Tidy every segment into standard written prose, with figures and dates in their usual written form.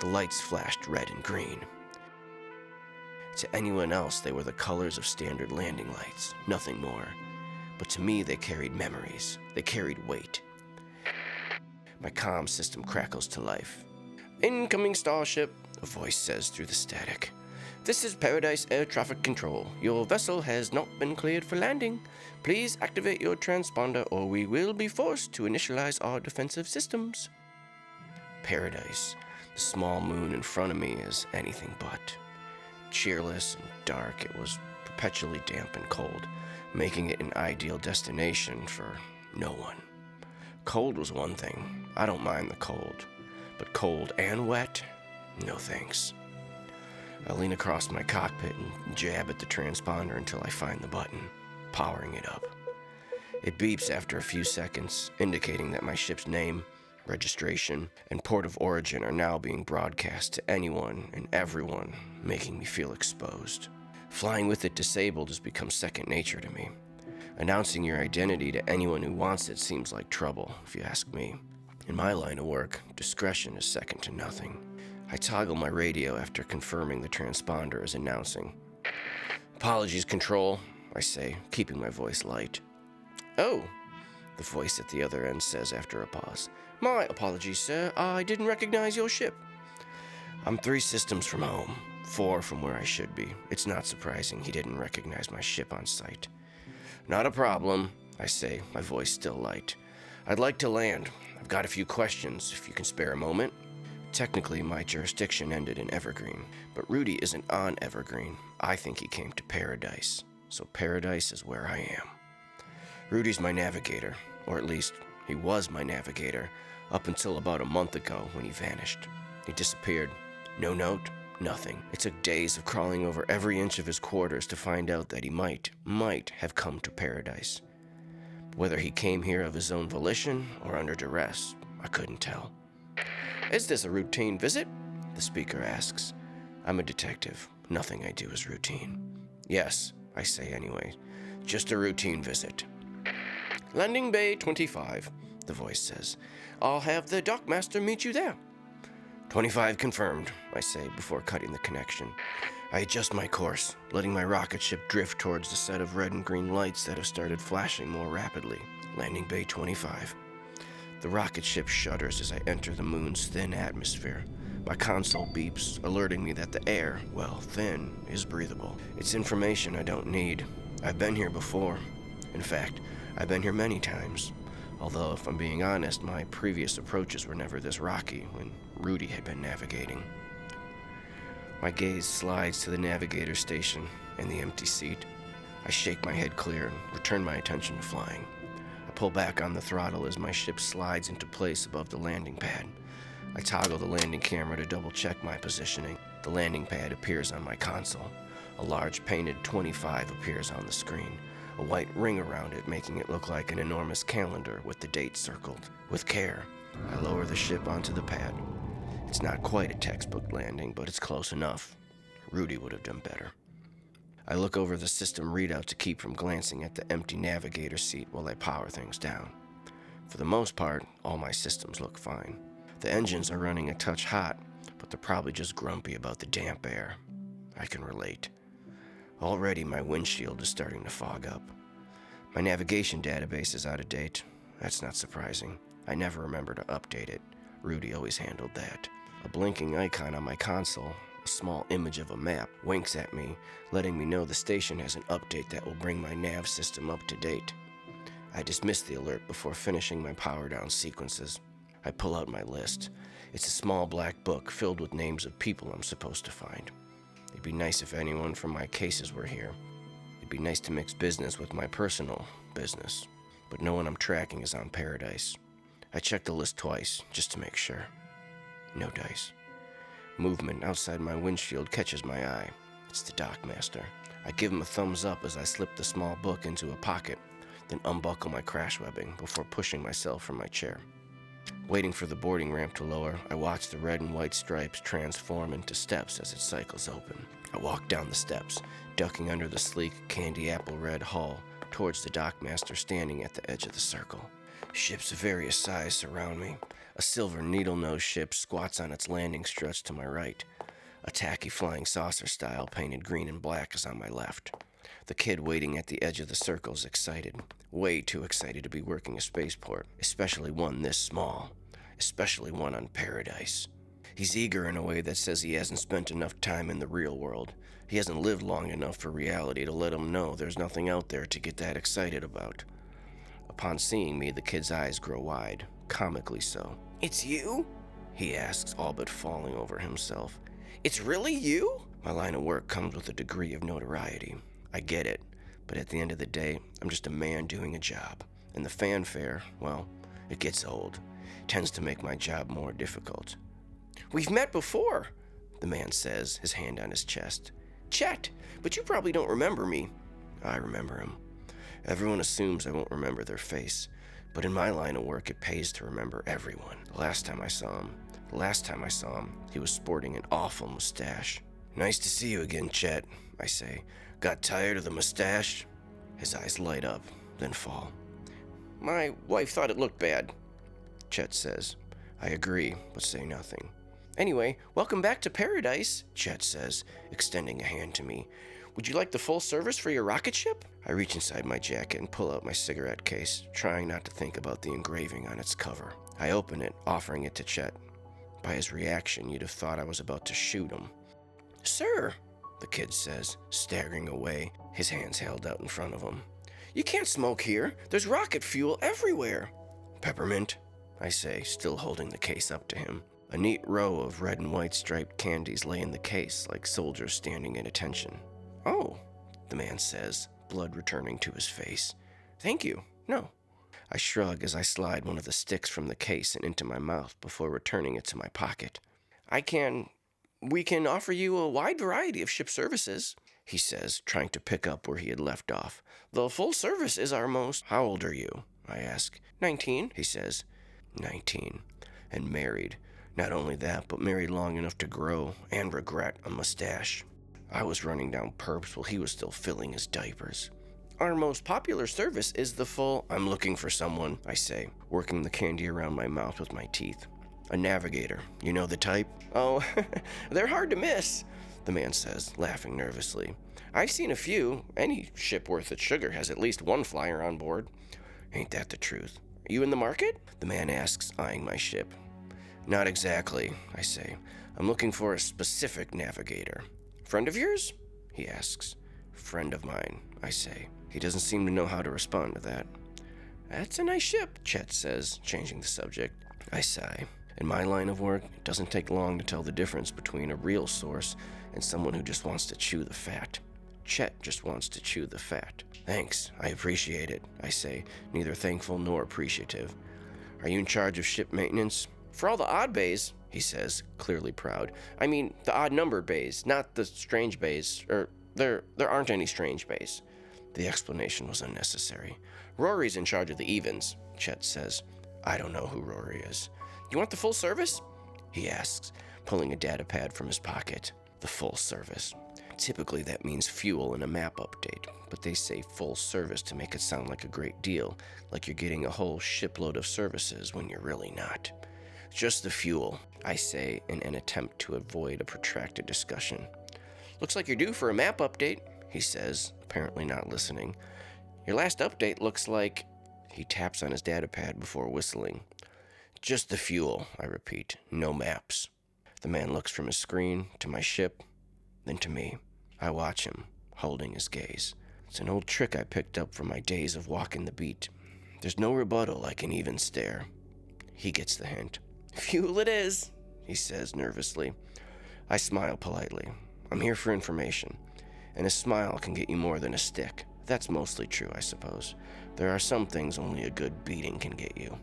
The lights flashed red and green. To anyone else, they were the colors of standard landing lights, nothing more. But to me, they carried memories. They carried weight. My comm system crackles to life. "Incoming starship," a voice says through the static. "This is Paradise Air Traffic Control. Your vessel has not been cleared for landing. Please activate your transponder or we will be forced to initialize our defensive systems." Paradise. The small moon in front of me is anything but. Cheerless and dark, it was perpetually damp and cold, making it an ideal destination for no one. Cold was one thing. I don't mind the cold. But cold and wet? No thanks. I lean across my cockpit and jab at the transponder until I find the button, powering it up. It beeps after a few seconds, indicating that my ship's name, registration, and port of origin are now being broadcast to anyone and everyone, making me feel exposed. Flying with it disabled has become second nature to me. Announcing your identity to anyone who wants it seems like trouble, if you ask me. In my line of work, discretion is second to nothing. I toggle my radio after confirming the transponder is announcing. "Apologies, Control," I say, keeping my voice light. "Oh," the voice at the other end says after a pause. "My apologies, sir. I didn't recognize your ship." I'm 3 systems from home, 4 from where I should be. It's not surprising he didn't recognize my ship on sight. "Not a problem," I say, my voice still light. "I'd like to land. I've got a few questions, if you can spare a moment." Technically, my jurisdiction ended in Evergreen, but Rudy isn't on Evergreen. I think he came to Paradise, so Paradise is where I am. Rudy's my navigator, or at least he was my navigator, up until about a month ago when he vanished. He disappeared. No note, nothing. It took days of crawling over every inch of his quarters to find out that he might have come to Paradise. Whether he came here of his own volition or under duress, I couldn't tell. "Is this a routine visit?" the speaker asks. I'm a detective. Nothing I do is routine. "Yes," I say anyway. "Just a routine visit." "Landing Bay 25, the voice says. "I'll have the dockmaster meet you there." 25 confirmed, I say before cutting the connection. I adjust my course, letting my rocket ship drift towards the set of red and green lights that have started flashing more rapidly. Landing Bay 25. The rocket ship shudders as I enter the moon's thin atmosphere. My console beeps, alerting me that the air, well, thin, is breathable. It's information I don't need. I've been here before. In fact, I've been here many times. Although, if I'm being honest, my previous approaches were never this rocky when Rudy had been navigating. My gaze slides to the navigator station and the empty seat. I shake my head clear and return my attention to flying. I pull back on the throttle as my ship slides into place above the landing pad. I toggle the landing camera to double-check my positioning. The landing pad appears on my console. A large painted 25 appears on the screen, a white ring around it making it look like an enormous calendar with the date circled. With care, I lower the ship onto the pad. It's not quite a textbook landing, but it's close enough. Rudy would have done better. I look over the system readout to keep from glancing at the empty navigator seat while I power things down. For the most part, all my systems look fine. The engines are running a touch hot, but they're probably just grumpy about the damp air. I can relate. Already my windshield is starting to fog up. My navigation database is out of date. That's not surprising. I never remember to update it. Rudy always handled that. A blinking icon on my console, a small image of a map, winks at me, letting me know the station has an update that will bring my nav system up to date. I dismiss the alert before finishing my power down sequences. I pull out my list. It's a small black book filled with names of people I'm supposed to find. It'd be nice if anyone from my cases were here. It'd be nice to mix business with my personal business, but no one I'm tracking is on Paradise. I check the list twice, just to make sure. No dice. Movement outside my windshield catches my eye. It's the dockmaster. I give him a thumbs up as I slip the small book into a pocket, then unbuckle my crash webbing before pushing myself from my chair. Waiting for the boarding ramp to lower, I watch the red and white stripes transform into steps as it cycles open. I walk down the steps, ducking under the sleek, candy apple red hull, towards the dockmaster standing at the edge of the circle. Ships of various size surround me. A silver needle-nosed ship squats on its landing struts to my right. A tacky flying saucer style painted green and black is on my left. The kid waiting at the edge of the circle is excited. Way too excited to be working a spaceport, especially one this small. Especially one on Paradise. He's eager in a way that says he hasn't spent enough time in the real world. He hasn't lived long enough for reality to let him know there's nothing out there to get that excited about. Upon seeing me, the kid's eyes grow wide, comically so. "It's you?" he asks, all but falling over himself. "It's really you?" My line of work comes with a degree of notoriety. I get it, but at the end of the day, I'm just a man doing a job. And the fanfare, well, it gets old. It tends to make my job more difficult. "We've met before," the man says, his hand on his chest. "Chet, but you probably don't remember me." I remember him. Everyone assumes I won't remember their face, but in my line of work, it pays to remember everyone. The last time I saw him, he was sporting an awful mustache. "Nice to see you again, Chet," I say. "Got tired of the mustache?" His eyes light up, then fall. "My wife thought it looked bad," Chet says. I agree, but say nothing. "Anyway, welcome back to Paradise," Chet says, extending a hand to me. "Would you like the full service for your rocket ship?" I reach inside my jacket and pull out my cigarette case, trying not to think about the engraving on its cover. I open it, offering it to Chet. By his reaction, you'd have thought I was about to shoot him. "Sir," the kid says, staggering away, his hands held out in front of him. "You can't smoke here. There's rocket fuel everywhere." "Peppermint," I say, still holding the case up to him. A neat row of red and white striped candies lay in the case like soldiers standing at attention. "Oh," the man says, blood returning to his face. "Thank you. No." I shrug as I slide one of the sticks from the case and into my mouth before returning it to my pocket. We can offer you a wide variety of ship services," he says, trying to pick up where he had left off. "The full service is our most—" "How old are you?" I ask. 19, he says. 19. And married. Not only that, but married long enough to grow and regret a mustache. I was running down perps while he was still filling his diapers. "Our most popular service is the full—" "I'm looking for someone," I say, working the candy around my mouth with my teeth. "A navigator. You know the type?" "Oh, they're hard to miss," the man says, laughing nervously. "I've seen a few. Any ship worth its sugar has at least one flyer on board." "Ain't that the truth?" "Are you in the market?" the man asks, eyeing my ship. "Not exactly," I say. "I'm looking for a specific navigator." "Friend of yours?" he asks. "Friend of mine," I say. He doesn't seem to know how to respond to that. "That's a nice ship," Chet says, changing the subject. I sigh. In my line of work, it doesn't take long to tell the difference between a real source and someone who just wants to chew the fat. Chet just wants to chew the fat. "Thanks, I appreciate it," I say, neither thankful nor appreciative. "Are you in charge of ship maintenance?" "For all the odd bays," he says, clearly proud. "I mean, the odd-numbered bays, not the strange bays. There aren't any strange bays." The explanation was unnecessary. "Rory's in charge of the evens," Chet says. I don't know who Rory is. "You want the full service?" he asks, pulling a data pad from his pocket. The full service. Typically that means fuel and a map update, but they say full service to make it sound like a great deal, like you're getting a whole shipload of services when you're really not. "Just the fuel," I say in an attempt to avoid a protracted discussion. "Looks like you're due for a map update," he says, apparently not listening. "Your last update looks like—" He taps on his data pad before whistling. "Just the fuel," I repeat. "No maps." The man looks from his screen to my ship, then to me. I watch him, holding his gaze. It's an old trick I picked up from my days of walking the beat. There's no rebuttal like an even stare. He gets the hint. "Fuel it is," he says nervously. I smile politely. I'm here for information, and a smile can get you more than a stick. That's mostly true, I suppose. There are some things only a good beating can get you.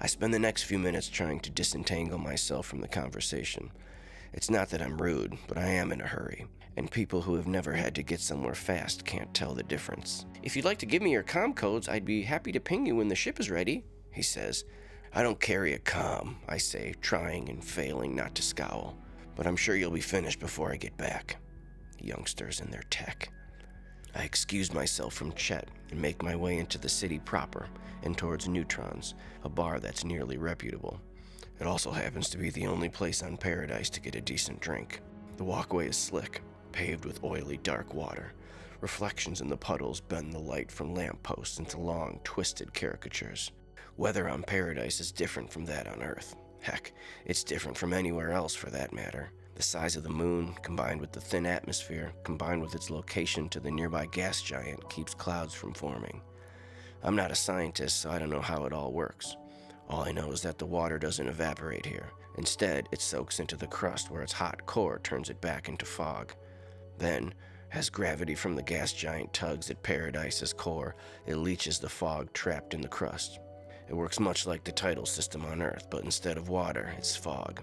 I spend the next few minutes trying to disentangle myself from the conversation. It's not that I'm rude, but I am in a hurry, and people who have never had to get somewhere fast can't tell the difference. "If you'd like to give me your comm codes, I'd be happy to ping you when the ship is ready," he says. "I don't carry a comm," I say, trying and failing not to scowl. "But I'm sure you'll be finished before I get back." Youngsters and their tech. I excuse myself from Chet and make my way into the city proper and towards Neutron's, a bar that's nearly reputable. It also happens to be the only place on Paradise to get a decent drink. The walkway is slick, paved with oily dark water. Reflections in the puddles bend the light from lampposts into long, twisted caricatures. Weather on Paradise is different from that on Earth. Heck, it's different from anywhere else for that matter. The size of the moon, combined with the thin atmosphere, combined with its location to the nearby gas giant, keeps clouds from forming. I'm not a scientist, so I don't know how it all works. All I know is that the water doesn't evaporate here. Instead, it soaks into the crust where its hot core turns it back into fog. Then, as gravity from the gas giant tugs at Paradise's core, it leaches the fog trapped in the crust. It works much like the tidal system on Earth, but instead of water, it's fog.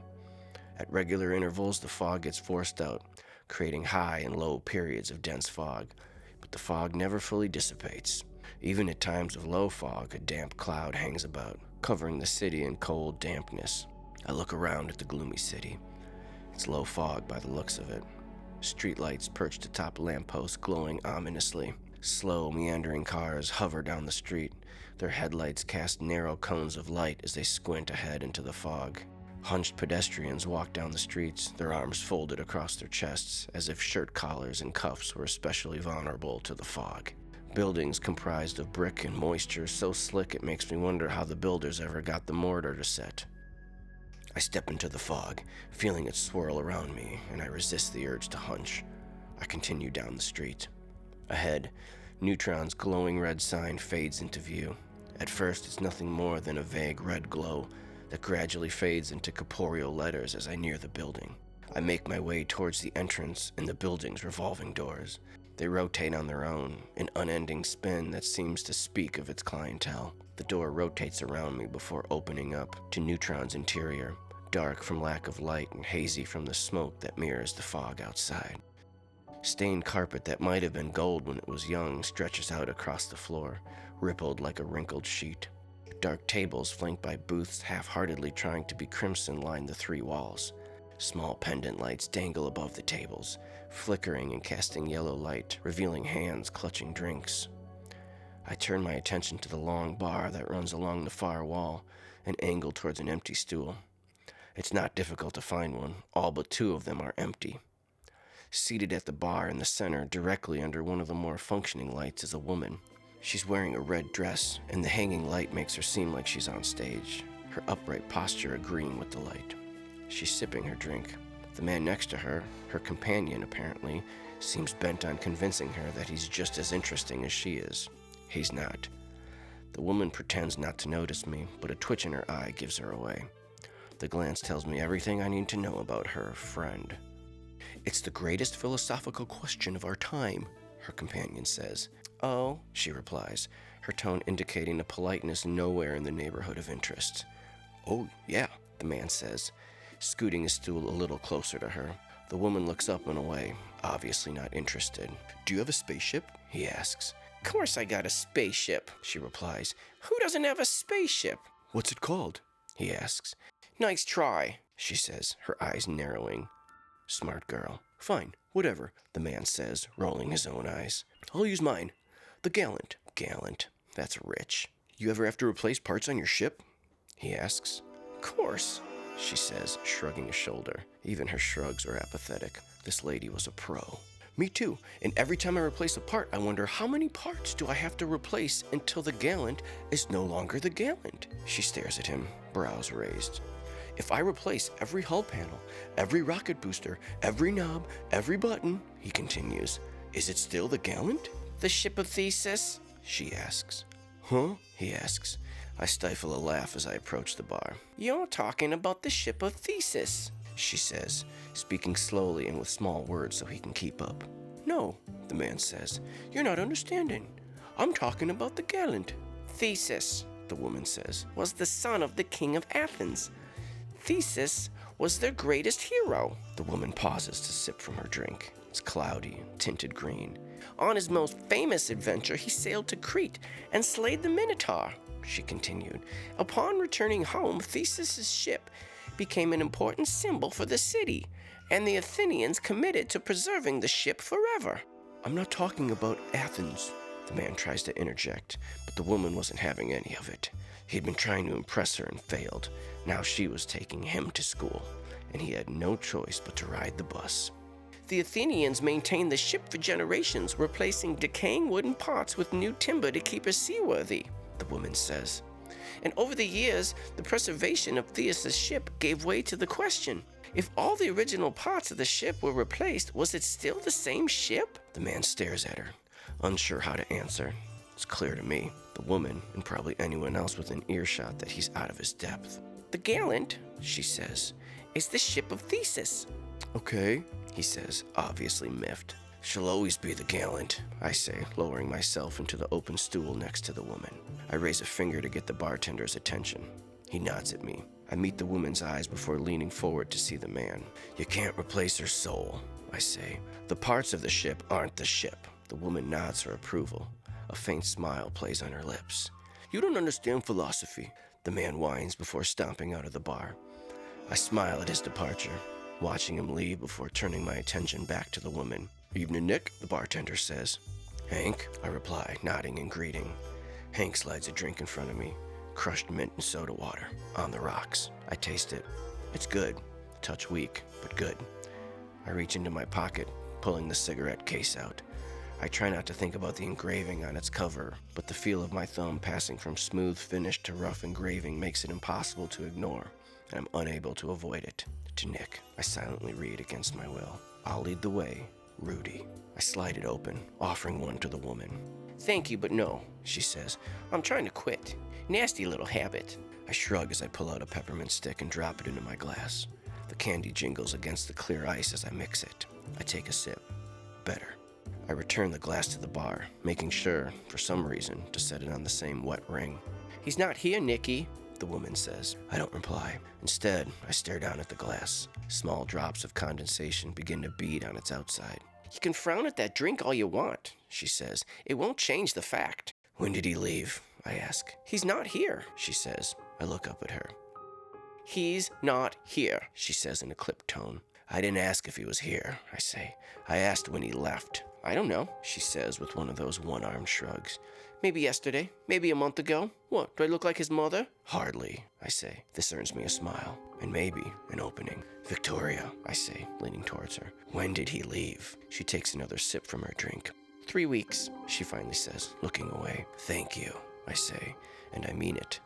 At regular intervals, the fog gets forced out, creating high and low periods of dense fog, but the fog never fully dissipates. Even at times of low fog, a damp cloud hangs about, covering the city in cold dampness. I look around at the gloomy city. It's low fog by the looks of it. Streetlights perched atop lampposts glowing ominously. Slow, meandering cars hover down the street. Their headlights cast narrow cones of light as they squint ahead into the fog. Hunched pedestrians walk down the streets, their arms folded across their chests, as if shirt collars and cuffs were especially vulnerable to the fog. Buildings comprised of brick and moisture so slick it makes me wonder how the builders ever got the mortar to set. I step into the fog, feeling it swirl around me, and I resist the urge to hunch. I continue down the street. Ahead, Neutron's glowing red sign fades into view. At first, it's nothing more than a vague red glow that gradually fades into corporeal letters as I near the building. I make my way towards the entrance and the building's revolving doors. They rotate on their own, an unending spin that seems to speak of its clientele. The door rotates around me before opening up to Neutron's interior, dark from lack of light and hazy from the smoke that mirrors the fog outside. Stained carpet that might have been gold when it was young stretches out across the floor, rippled like a wrinkled sheet. Dark tables flanked by booths half-heartedly trying to be crimson line the three walls. Small pendant lights dangle above the tables, flickering and casting yellow light, revealing hands clutching drinks. I turn my attention to the long bar that runs along the far wall, an angle towards an empty stool. It's not difficult to find one. All but two of them are empty. Seated at the bar in the center, directly under one of the more functioning lights, is a woman. She's wearing a red dress, and the hanging light makes her seem like she's on stage, her upright posture agreeing with the light. She's sipping her drink. The man next to her, her companion apparently, seems bent on convincing her that he's just as interesting as she is. He's not. The woman pretends not to notice me, but a twitch in her eye gives her away. The glance tells me everything I need to know about her friend. "It's the greatest philosophical question of our time," her companion says. "Oh," she replies, her tone indicating a politeness nowhere in the neighborhood of interest. "Oh, yeah," the man says, scooting his stool a little closer to her. The woman looks up and away, obviously not interested. "Do you have a spaceship?" he asks. "Course I got a spaceship," she replies. "Who doesn't have a spaceship?" "What's it called?" he asks. "Nice try," she says, her eyes narrowing. "Smart girl. Fine, whatever," the man says, rolling his own eyes. "I'll use mine. The Gallant." Gallant. That's rich. "You ever have to replace parts on your ship?" he asks. "Course," she says, shrugging a shoulder. Even her shrugs are apathetic. This lady was a pro. "Me too, and every time I replace a part, I wonder how many parts do I have to replace until the Gallant is no longer the Gallant?" She stares at him, brows raised. "If I replace every hull panel, every rocket booster, every knob, every button," he continues, "is it still the Gallant?" "The ship of Theseus?" she asks. "Huh?" he asks. I stifle a laugh as I approach the bar. "You're talking about the ship of Theseus," she says, speaking slowly and with small words so he can keep up. "No," the man says, "you're not understanding. I'm talking about the Gallant." "Theseus," the woman says, "was the son of the king of Athens. Theseus was their greatest hero." The woman pauses to sip from her drink. It's cloudy, tinted green. "On his most famous adventure, he sailed to Crete and slayed the Minotaur," she continued. "Upon returning home, Theseus' ship became an important symbol for the city, and the Athenians committed to preserving the ship forever." I'm not talking about Athens. The man tries to interject, but the woman wasn't having any of it. He'd been trying to impress her and failed. Now she was taking him to school, and he had no choice but to ride the bus. The Athenians maintained the ship for generations, replacing decaying wooden parts with new timber to keep it seaworthy, the woman says. And over the years, the preservation of Theseus' ship gave way to the question. If all the original parts of the ship were replaced, was it still the same ship? The man stares at her, unsure how to answer. It's clear to me, the woman, and probably anyone else within earshot, that he's out of his depth. The gallant, she says, is the ship of Theseus. Okay, he says, obviously miffed. She'll always be the gallant, I say, lowering myself into the open stool next to the woman. I raise a finger to get the bartender's attention. He nods at me. I meet the woman's eyes before leaning forward to see the man. You can't replace her soul, I say. The parts of the ship aren't the ship. The woman nods her approval. A faint smile plays on her lips. You don't understand philosophy, the man whines before stomping out of the bar. I smile at his departure, watching him leave before turning my attention back to the woman. Evening, Nick, the bartender says. Hank, I reply, nodding in greeting. Hank slides a drink in front of me. Crushed mint and soda water, on the rocks. I taste it. It's good. Touch weak, but good. I reach into my pocket, pulling the cigarette case out. I try not to think about the engraving on its cover, but the feel of my thumb passing from smooth finish to rough engraving makes it impossible to ignore, and I'm unable to avoid it. To Nick, I silently read against my will. I'll lead the way, Rudy. I slide it open, offering one to the woman. Thank you, but no, she says. I'm trying to quit. Nasty little habit. I shrug as I pull out a peppermint stick and drop it into my glass. The candy jingles against the clear ice as I mix it. I take a sip. Better. I return the glass to the bar, making sure, for some reason, to set it on the same wet ring. He's not here, Nicky, the woman says. I don't reply. Instead, I stare down at the glass. Small drops of condensation begin to bead on its outside. You can frown at that drink all you want, she says. It won't change the fact. When did he leave? I ask. He's not here, she says. I look up at her. He's not here, she says in a clipped tone. I didn't ask if he was here, I say. I asked when he left. I don't know, she says with one of those one-armed shrugs. Maybe yesterday, maybe a month ago. What, do I look like his mother? Hardly, I say. This earns me a smile, and maybe an opening. Victoria, I say, leaning towards her. When did he leave? She takes another sip from her drink. 3 weeks, she finally says, looking away. Thank you, I say, and I mean it.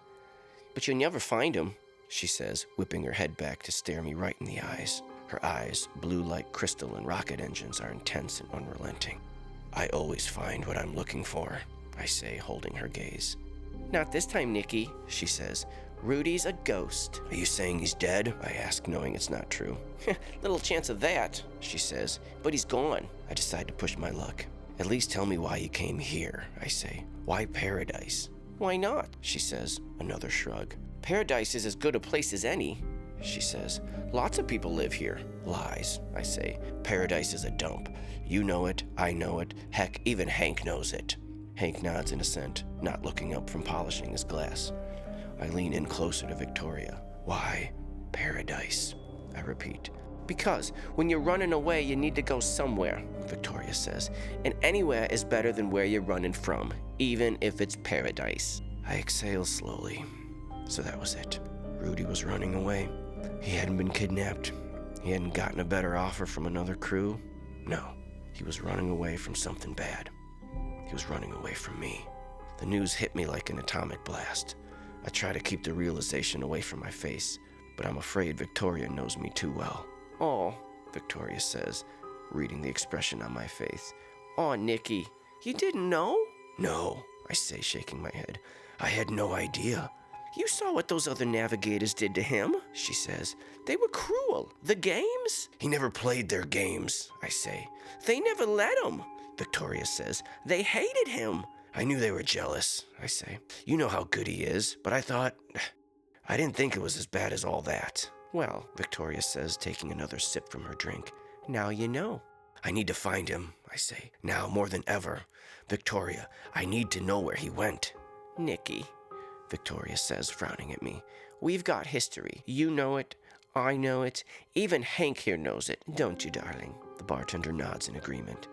But you'll never find him, she says, whipping her head back to stare me right in the eyes. Her eyes, blue like crystal and rocket engines, are intense and unrelenting. I always find what I'm looking for, I say, holding her gaze. Not this time, Nicky, she says. Rudy's a ghost. Are you saying he's dead? I ask, knowing it's not true. Little chance of that, she says, but he's gone. I decide to push my luck. At least tell me why you came here, I say. Why paradise? Why not, she says, another shrug. Paradise is as good a place as any, she says. Lots of people live here. Lies, I say. Paradise is a dump. You know it, I know it. Heck, even Hank knows it. Hank nods in assent, not looking up from polishing his glass. I lean in closer to Victoria. Why paradise? I repeat. Because when you're running away, you need to go somewhere, Victoria says. And anywhere is better than where you're running from, even if it's paradise. I exhale slowly. So that was it. Rudy was running away. He hadn't been kidnapped. He hadn't gotten a better offer from another crew. No, he was running away from something bad. He was running away from me. The news hit me like an atomic blast. I try to keep the realization away from my face, but I'm afraid Victoria knows me too well. Oh, Victoria says, reading the expression on my face. Oh, Nicky, you didn't know? No, I say, shaking my head. I had no idea. You saw what those other navigators did to him, she says. They were cruel. The games? He never played their games, I say. They never let him, Victoria says. They hated him. I knew they were jealous, I say. You know how good he is, but I didn't think it was as bad as all that. Well, Victoria says, taking another sip from her drink. Now you know. I need to find him, I say. Now more than ever. Victoria, I need to know where he went. Nicky, Victoria says, frowning at me. We've got history. You know it. I know it. Even Hank here knows it. Don't you, darling? The bartender nods in agreement.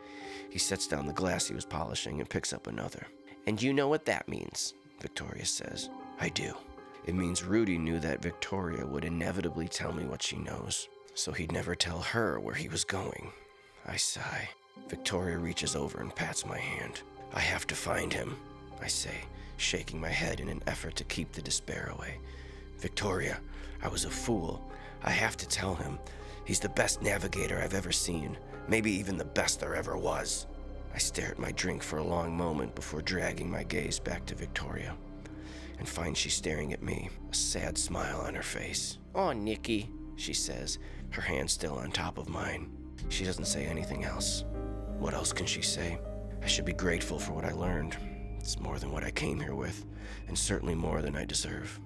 He sets down the glass he was polishing and picks up another. "And you know what that means," Victoria says. "I do. It means Rudy knew that Victoria would inevitably tell me what she knows, so he'd never tell her where he was going." I sigh. Victoria reaches over and pats my hand. "I have to find him," I say, shaking my head in an effort to keep the despair away. "Victoria, I was a fool. I have to tell him. He's the best navigator I've ever seen, maybe even the best there ever was." I stare at my drink for a long moment before dragging my gaze back to Victoria, and find she's staring at me, a sad smile on her face. "Aw, Nicky," she says, her hand still on top of mine. She doesn't say anything else. What else can she say? I should be grateful for what I learned. It's more than what I came here with, and certainly more than I deserve.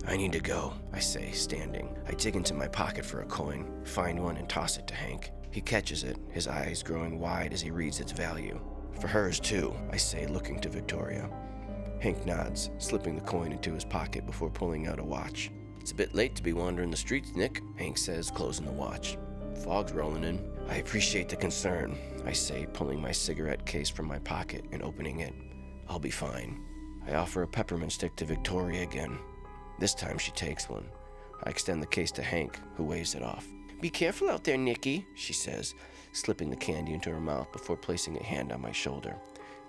"I need to go," I say, standing. I dig into my pocket for a coin, find one, and toss it to Hank. He catches it, his eyes growing wide as he reads its value. "For hers, too," I say, looking to Victoria. Hank nods, slipping the coin into his pocket before pulling out a watch. "It's a bit late to be wandering the streets, Nick," Hank says, closing the watch. "Fog's rolling in." "I appreciate the concern," I say, pulling my cigarette case from my pocket and opening it. "I'll be fine." I offer a peppermint stick to Victoria again. This time she takes one. I extend the case to Hank, who waves it off. "Be careful out there, Nicky," she says, slipping the candy into her mouth before placing a hand on my shoulder.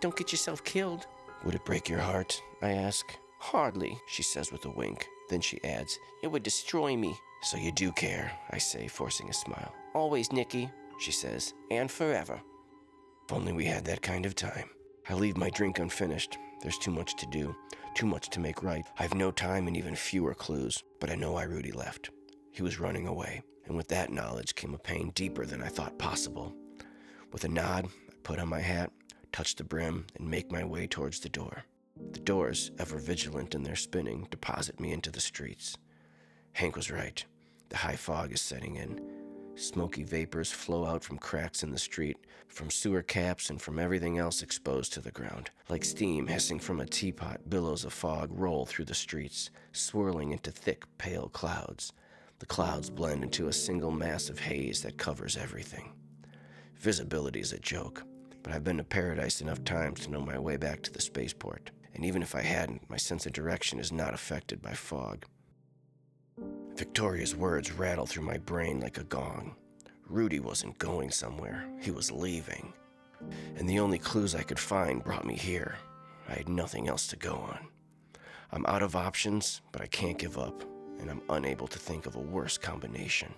"Don't get yourself killed." "Would it break your heart?" I ask. "Hardly," she says with a wink. Then she adds, "It would destroy me." "So you do care," I say, forcing a smile. "Always, Nicky," she says, "and forever." If only we had that kind of time. I leave my drink unfinished. There's too much to do, too much to make right. I have no time and even fewer clues, but I know why Rudy left. He was running away, and with that knowledge came a pain deeper than I thought possible. With a nod, I put on my hat, touch the brim, and make my way towards the door. The doors, ever vigilant in their spinning, deposit me into the streets. Hank was right. The high fog is setting in. Smoky vapors flow out from cracks in the street, from sewer caps, and from everything else exposed to the ground. Like steam hissing from a teapot, billows of fog roll through the streets, swirling into thick, pale clouds. The clouds blend into a single mass of haze that covers everything. Visibility is a joke, but I've been to paradise enough times to know my way back to the spaceport. And even if I hadn't, my sense of direction is not affected by fog. Victoria's words rattle through my brain like a gong. Rudy wasn't going somewhere. He was leaving. And the only clues I could find brought me here. I had nothing else to go on. I'm out of options, but I can't give up, and I'm unable to think of a worse combination.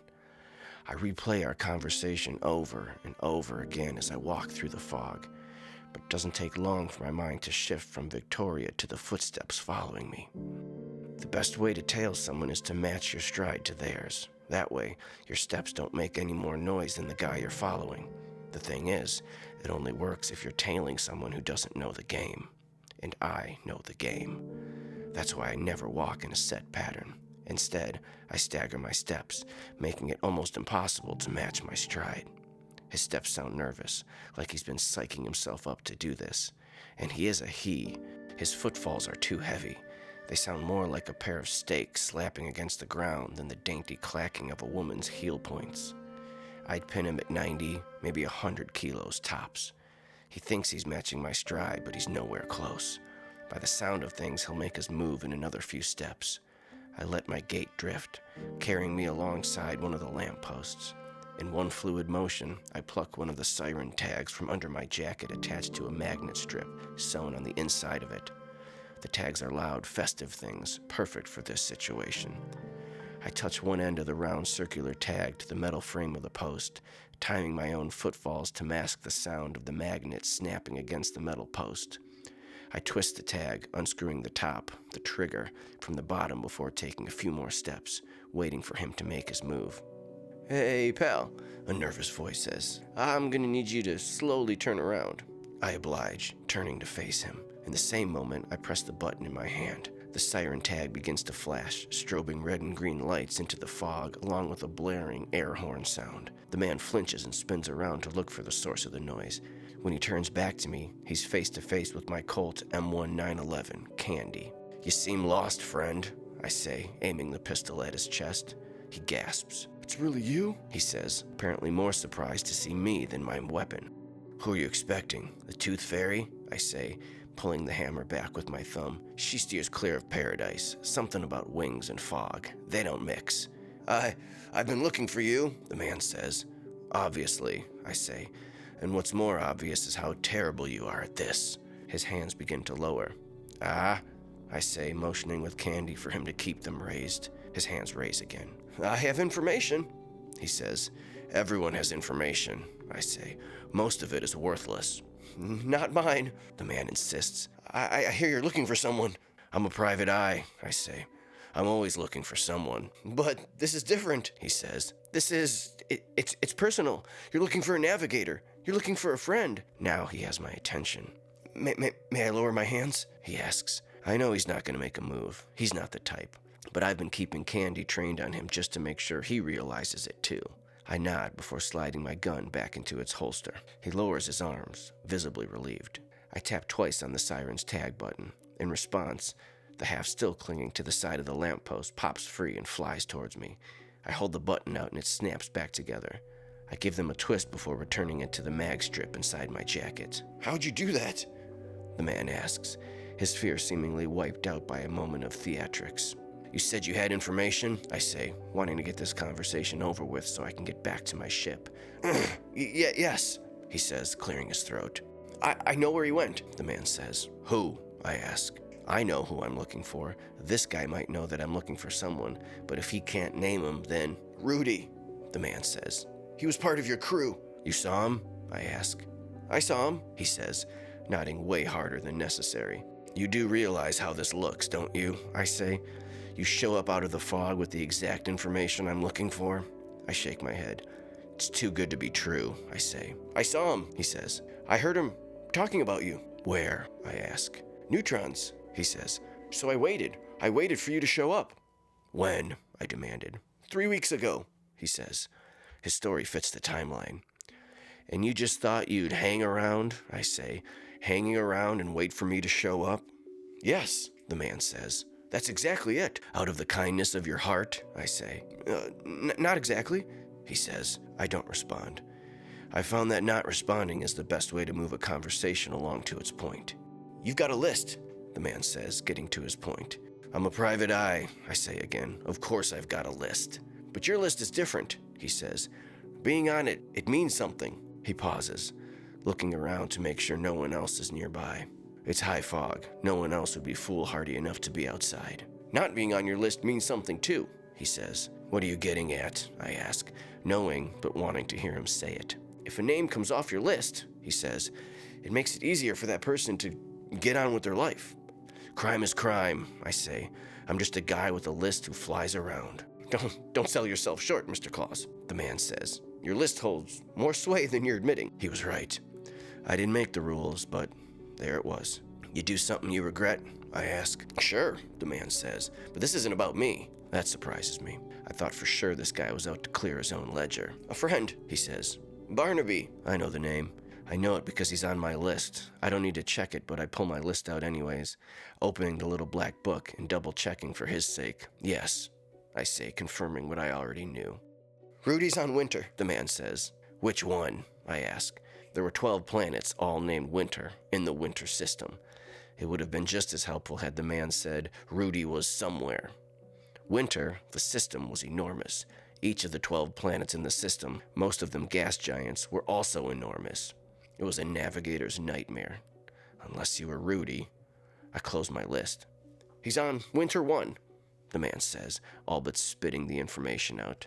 I replay our conversation over and over again as I walk through the fog, but it doesn't take long for my mind to shift from Victoria to the footsteps following me. The best way to tail someone is to match your stride to theirs. That way, your steps don't make any more noise than the guy you're following. The thing is, it only works if you're tailing someone who doesn't know the game. And I know the game. That's why I never walk in a set pattern. Instead, I stagger my steps, making it almost impossible to match my stride. His steps sound nervous, like he's been psyching himself up to do this. And he is a he. His footfalls are too heavy. They sound more like a pair of stakes slapping against the ground than the dainty clacking of a woman's heel points. I'd pin him at 90, maybe 100 kilos tops. He thinks he's matching my stride, but he's nowhere close. By the sound of things, he'll make us move in another few steps. I let my gait drift, carrying me alongside one of the lampposts. In one fluid motion, I pluck one of the siren tags from under my jacket attached to a magnet strip sewn on the inside of it. The tags are loud, festive things, perfect for this situation. I touch one end of the round circular tag to the metal frame of the post, timing my own footfalls to mask the sound of the magnet snapping against the metal post. I twist the tag, unscrewing the top, the trigger, from the bottom before taking a few more steps, waiting for him to make his move. "Hey, pal," a nervous voice says. "I'm gonna need you to slowly turn around." I oblige, turning to face him. In the same moment, I press the button in my hand. The siren tag begins to flash, strobing red and green lights into the fog, along with a blaring air horn sound. The man flinches and spins around to look for the source of the noise. When he turns back to me, he's face to face with my Colt M1 911, Candy. "You seem lost, friend," I say, aiming the pistol at his chest. He gasps. It's really you? He says, apparently more surprised to see me than my weapon. Who are you expecting? The Tooth Fairy? I say, pulling the hammer back with my thumb. She steers clear of paradise. Something about wings and fog. They don't mix. I've been looking for you, the man says. Obviously, I say. And what's more obvious is how terrible you are at this. His hands begin to lower. Ah, I say, motioning with candy for him to keep them raised. His hands raise again. I have information, he says. Everyone has information, I say. Most of it is worthless. Not mine, the man insists. I hear you're looking for someone. I'm a private eye, I say. I'm always looking for someone. But this is different, he says. It's personal. You're looking for a navigator. You're looking for a friend. Now he has my attention. May I lower my hands? He asks. I know he's not going to make a move. He's not the type. But I've been keeping Candy trained on him just to make sure he realizes it too. I nod before sliding my gun back into its holster. He lowers his arms, visibly relieved. I tap twice on the siren's tag button. In response, the half still clinging to the side of the lamppost pops free and flies towards me. I hold the button out and it snaps back together. I give them a twist before returning it to the mag strip inside my jacket. How'd you do that? The man asks, his fear seemingly wiped out by a moment of theatrics. You said you had information, I say, wanting to get this conversation over with so I can get back to my ship. Yes, he says, clearing his throat. I know where he went, the man says. Who? I ask. I know who I'm looking for. This guy might know that I'm looking for someone, but if he can't name him, then... Rudy, the man says. He was part of your crew. You saw him? I ask. I saw him, he says, nodding way harder than necessary. You do realize how this looks, don't you? I say. You show up out of the fog with the exact information I'm looking for? I shake my head. It's too good to be true, I say. I saw him, he says. I heard him talking about you. Where? I ask. Neutrons, he says. So I waited. I waited for you to show up. When? I demanded. 3 weeks ago, he says. His story fits the timeline. And you just thought you'd hang around, I say, hanging around and wait for me to show up? Yes, the man says. That's exactly it. Out of the kindness of your heart, I say. Not exactly, he says. I don't respond. I found that not responding is the best way to move a conversation along to its point. You've got a list, the man says, getting to his point. I'm a private eye, I say again. Of course I've got a list. But your list is different, he says. Being on it, it means something. He pauses, looking around to make sure no one else is nearby. It's high fog. No one else would be foolhardy enough to be outside. Not being on your list means something too, he says. What are you getting at? I ask, knowing but wanting to hear him say it. If a name comes off your list, he says, it makes it easier for that person to get on with their life. Crime is crime, I say. I'm just a guy with a list who flies around. Don't sell yourself short, Mr. Claus, the man says. Your list holds more sway than you're admitting. He was right. I didn't make the rules, but there it was. You do something you regret? I ask. Sure, the man says, but this isn't about me. That surprises me. I thought for sure this guy was out to clear his own ledger. A friend, he says. Barnaby. I know the name. I know it because he's on my list. I don't need to check it, but I pull my list out anyways, opening the little black book and double-checking for his sake. Yes, I say, confirming what I already knew. Rudy's on Winter, the man says. Which one? I ask. There were 12 planets, all named Winter, in the Winter system. It would have been just as helpful had the man said Rudy was somewhere. Winter, the system, was enormous. Each of the 12 planets in the system, most of them gas giants, were also enormous. It was a navigator's nightmare. Unless you were Rudy. I close my list. He's on Winter 1, the man says, all but spitting the information out.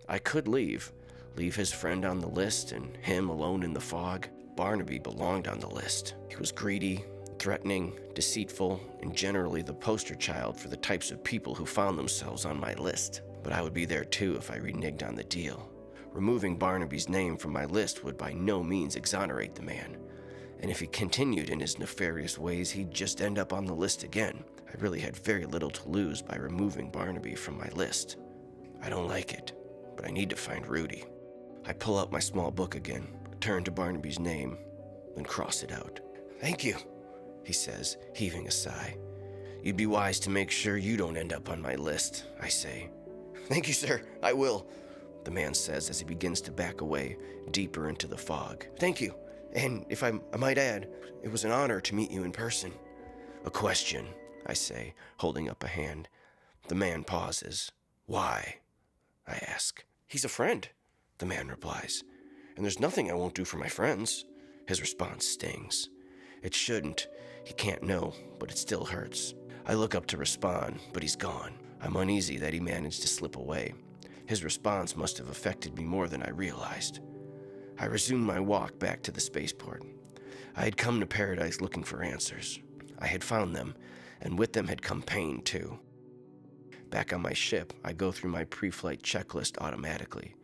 I could leave his friend on the list and him alone in the fog. Barnaby belonged on the list. He was greedy, threatening, deceitful, and generally the poster child for the types of people who found themselves on my list. But I would be there too if I reneged on the deal. Removing Barnaby's name from my list would by no means exonerate the man. And if he continued in his nefarious ways, he'd just end up on the list again. I really had very little to lose by removing Barnaby from my list. I don't like it, but I need to find Rudy. I pull out my small book again, turn to Barnaby's name, then cross it out. Thank you, he says, heaving a sigh. You'd be wise to make sure you don't end up on my list, I say. Thank you, sir, I will. the man says as he begins to back away deeper into the fog. Thank you. And if I might add, it was an honor to meet you in person. A question, I say, holding up a hand. The man pauses. Why? I ask. He's a friend, the man replies. And there's nothing I won't do for my friends. His response stings. It shouldn't. He can't know, but it still hurts. I look up to respond, but he's gone. I'm uneasy that he managed to slip away. His response must have affected me more than I realized. I resumed my walk back to the spaceport. I had come to Paradise looking for answers. I had found them, and with them had come pain, too. Back on my ship, I go through my pre-flight checklist automatically.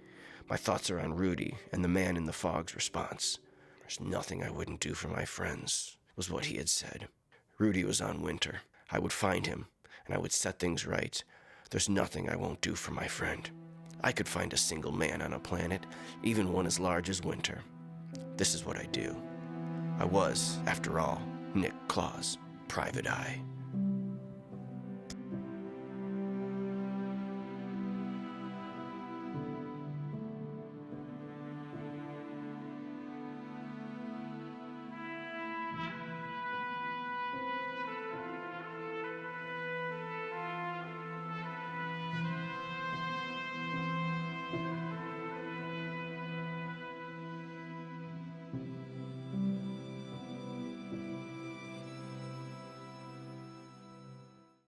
My thoughts are on Rudy and the man in the fog's response. There's nothing I wouldn't do for my friends, was what he had said. Rudy was on Winter. I would find him, and I would set things right. There's nothing I won't do for my friend. I could find a single man on a planet, even one as large as Winter. This is what I do. I was, after all, Nick Claus, Private Eye.